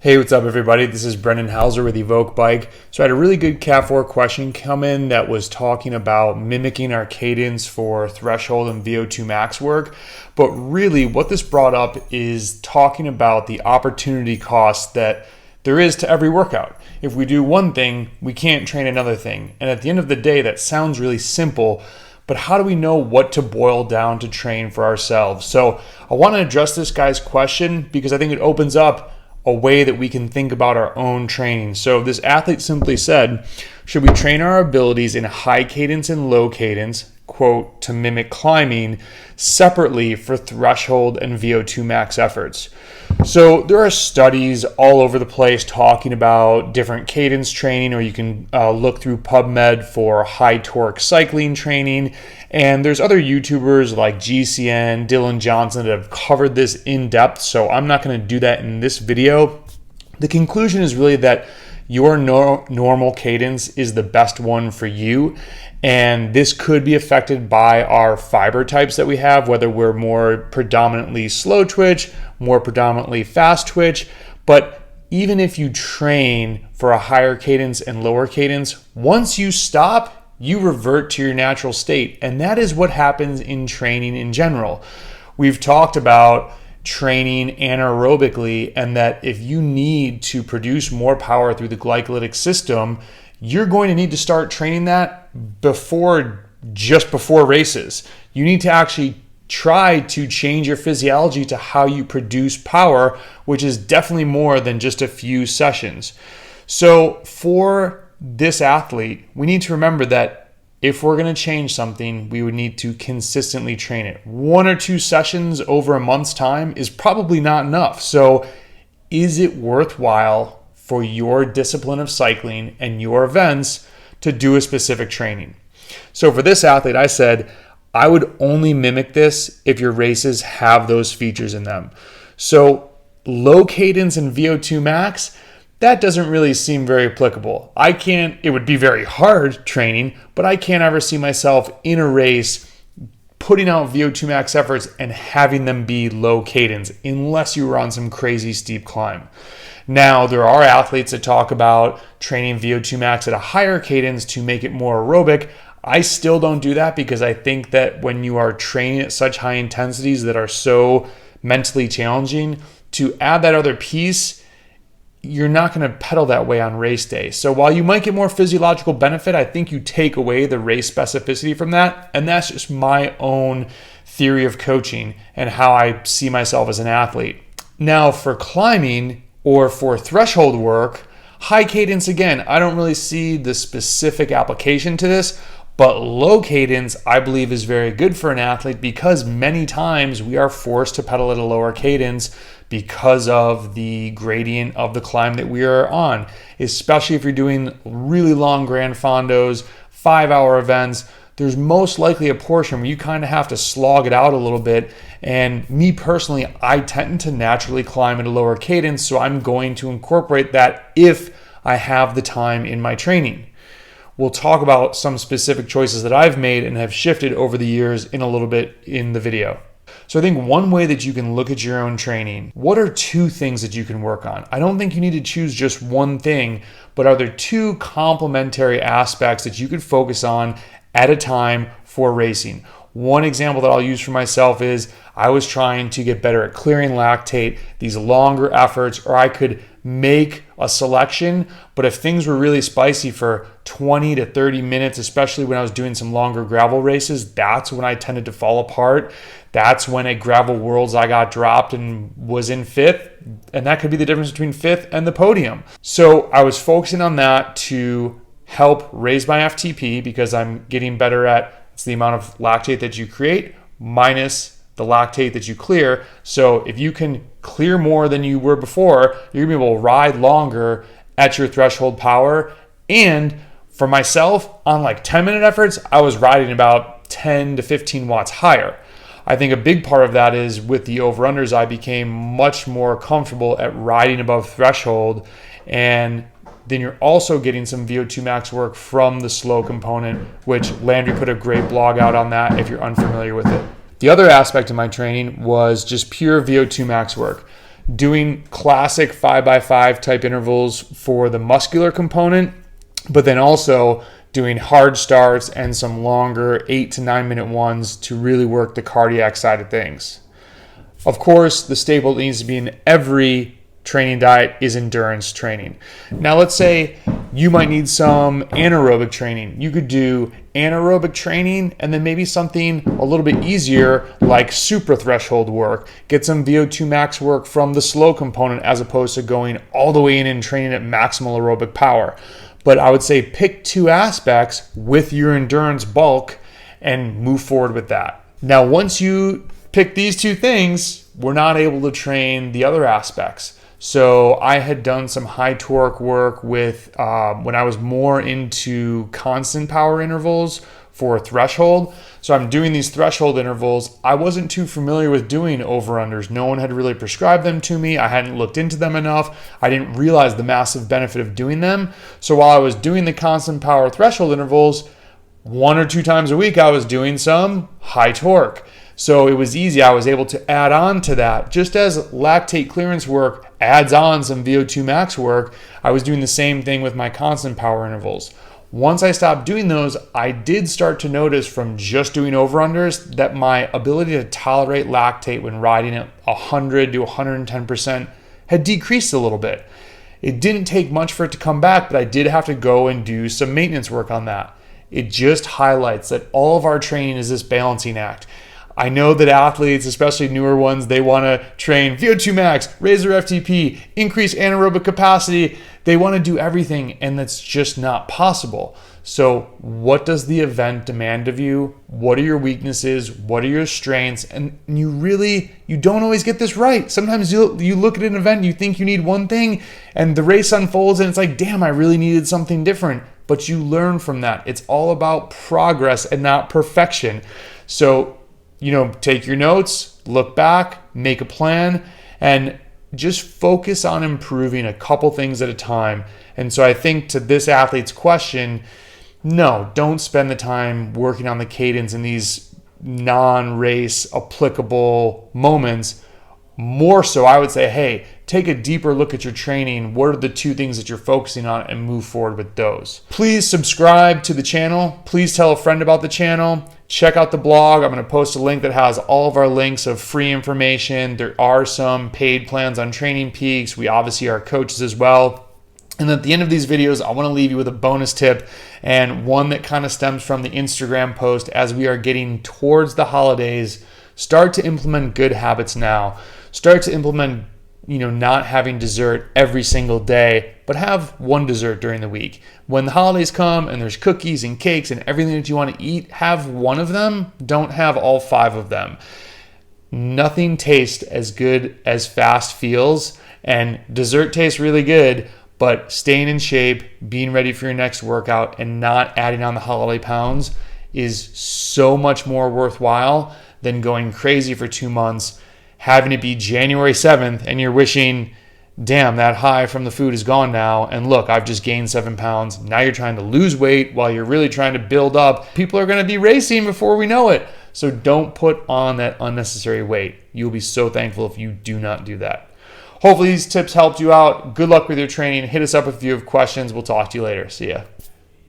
Hey, what's up everybody? This is Brendan Hauser with EVOQ Bike. So I had a really good Cat4 question come in that was talking about mimicking our cadence for threshold and VO2Max work. But really what this brought up is talking about the opportunity cost that there is to every workout. If we do one thing, we can't train another thing. And at the end of the day, that sounds really simple, but how do we know what to boil down to train for ourselves? So I want to address this guy's question because I think it opens up a way that we can think about our own training. So this athlete simply said, should we train our abilities in high cadence and low cadence, quote, to mimic climbing separately for threshold and VO2 max efforts? So there are studies all over the place talking about different cadence training, or you can look through PubMed for high torque cycling training. And there's other YouTubers like GCN, Dylan Johnson that have covered this in depth. So I'm not going to do that in this video. The conclusion is really that your normal cadence is the best one for you. And this could be affected by our fiber types that we have, whether we're more predominantly slow twitch, more predominantly fast twitch. But even if you train for a higher cadence and lower cadence, once you stop, you revert to your natural state. And that is what happens in training in general. We've talked about training anaerobically, and that if you need to produce more power through the glycolytic system, you're going to need to start training that just before races. You need to actually try to change your physiology to how you produce power, which is definitely more than just a few sessions. So for this athlete, we need to remember that if we're going to change something, we would need to consistently train it. 1 or 2 sessions over a month's time is probably not enough. So is it worthwhile for your discipline of cycling and your events to do a specific training? So for this athlete, I said, I would only mimic this if your races have those features in them. So low cadence and VO2 max, that doesn't really seem very applicable. It would be very hard training, but I can't ever see myself in a race putting out VO2 max efforts and having them be low cadence unless you were on some crazy steep climb. Now, there are athletes that talk about training VO2 max at a higher cadence to make it more aerobic. I still don't do that because I think that when you are training at such high intensities that are so mentally challenging, to add that other piece, you're not going to pedal that way on race day. So while you might get more physiological benefit, I think you take away the race specificity from that. And that's just my own theory of coaching and how I see myself as an athlete. Now for climbing or for threshold work, high cadence, again, I don't really see the specific application to this, but low cadence I believe is very good for an athlete because many times we are forced to pedal at a lower cadence because of the gradient of the climb that we are on, especially if you're doing really long grand fondos, 5-hour events. There's most likely a portion where you kind of have to slog it out a little bit. And me personally, I tend to naturally climb at a lower cadence, so I'm going to incorporate that if I have the time in my training. We'll talk about some specific choices that I've made and have shifted over the years in a little bit in the video. So I think one way that you can look at your own training, what are 2 things that you can work on? I don't think you need to choose just one thing, but are there 2 complementary aspects that you could focus on at a time for racing? One example that I'll use for myself is I was trying to get better at clearing lactate, these longer efforts, or I could make a selection, but if things were really spicy for 20 to 30 minutes, especially when I was doing some longer gravel races, that's when I tended to fall apart. That's when at Gravel Worlds I got dropped and was in 5th, and that could be the difference between 5th and the podium. So I was focusing on that to help raise my FTP because I'm getting better at it's the amount of lactate that you create minus the lactate that you clear. So if you can clear more than you were before, you're gonna be able to ride longer at your threshold power. And for myself, on like 10-minute efforts, I was riding about 10 to 15 watts higher. I think a big part of that is with the over-unders, I became much more comfortable at riding above threshold. And then you're also getting some VO2 max work from the slow component, which Landry put a great blog out on that if you're unfamiliar with it. The other aspect of my training was just pure VO2 max work. doing classic 5x5 type intervals for the muscular component, but then also doing hard starts and some longer 8 to 9 minute ones to really work the cardiac side of things. Of course, the staple that needs to be in every training diet is endurance training. Now, let's say you might need some anaerobic training. You could do anaerobic training and then maybe something a little bit easier like supra-threshold work. Get some VO2 max work from the slow component as opposed to going all the way in and training at maximal aerobic power. But I would say pick two aspects with your endurance bulk and move forward with that. Now, once you pick these two things, we're not able to train the other aspects. So I had done some high torque work with when I was more into constant power intervals for threshold. So I'm doing these threshold intervals. I wasn't too familiar with doing over-unders. No one had really prescribed them to me. I hadn't looked into them enough. I didn't realize the massive benefit of doing them. So while I was doing the constant power threshold intervals, 1 or 2 times a week, I was doing some high torque. So it was easy. I was able to add on to that. Just as lactate clearance work adds on some VO2 max work, I was doing the same thing with my constant power intervals. Once I stopped doing those, I did start to notice from just doing over-unders that my ability to tolerate lactate when riding at 100 to 110% had decreased a little bit. It didn't take much for it to come back, but I did have to go and do some maintenance work on that. It just highlights that all of our training is this balancing act. I know that athletes, especially newer ones, they want to train VO2 max, raise their FTP, increase anaerobic capacity. They want to do everything, and that's just not possible. So what does the event demand of you? What are your weaknesses? What are your strengths? And you don't always get this right. Sometimes you look at an event and you think you need one thing, and the race unfolds and it's like, damn, I really needed something different. But you learn from that. It's all about progress and not perfection. So take your notes, look back, make a plan, and just focus on improving a couple things at a time. And so I think to this athlete's question, no, don't spend the time working on the cadence in these non-race applicable moments. More so, I would say, hey, take a deeper look at your training. What are the 2 things that you're focusing on and move forward with those. Please subscribe to the channel. Please tell a friend about the channel. Check out the blog. I'm going to post a link that has all of our links of free information. There are some paid plans on Training Peaks. We obviously are coaches as well. And at the end of these videos, I want to leave you with a bonus tip, and one that kind of stems from the Instagram post. As we are getting towards the holidays, start to implement good habits now. Start to implement, not having dessert every single day, but have one dessert during the week. When the holidays come and there's cookies and cakes and everything that you want to eat, have one of them. Don't have all 5 of them. Nothing tastes as good as fast feels, and dessert tastes really good, but staying in shape, being ready for your next workout, and not adding on the holiday pounds is so much more worthwhile than going crazy for 2 months, having it be January 7th, and you're wishing, damn, that high from the food is gone now, and look, I've just gained 7 pounds. Now you're trying to lose weight while you're really trying to build up. People are going to be racing before we know it. So don't put on that unnecessary weight. You'll be so thankful if you do not do that. Hopefully these tips helped you out. Good luck with your training. Hit us up if you have questions. We'll talk to you later. See ya.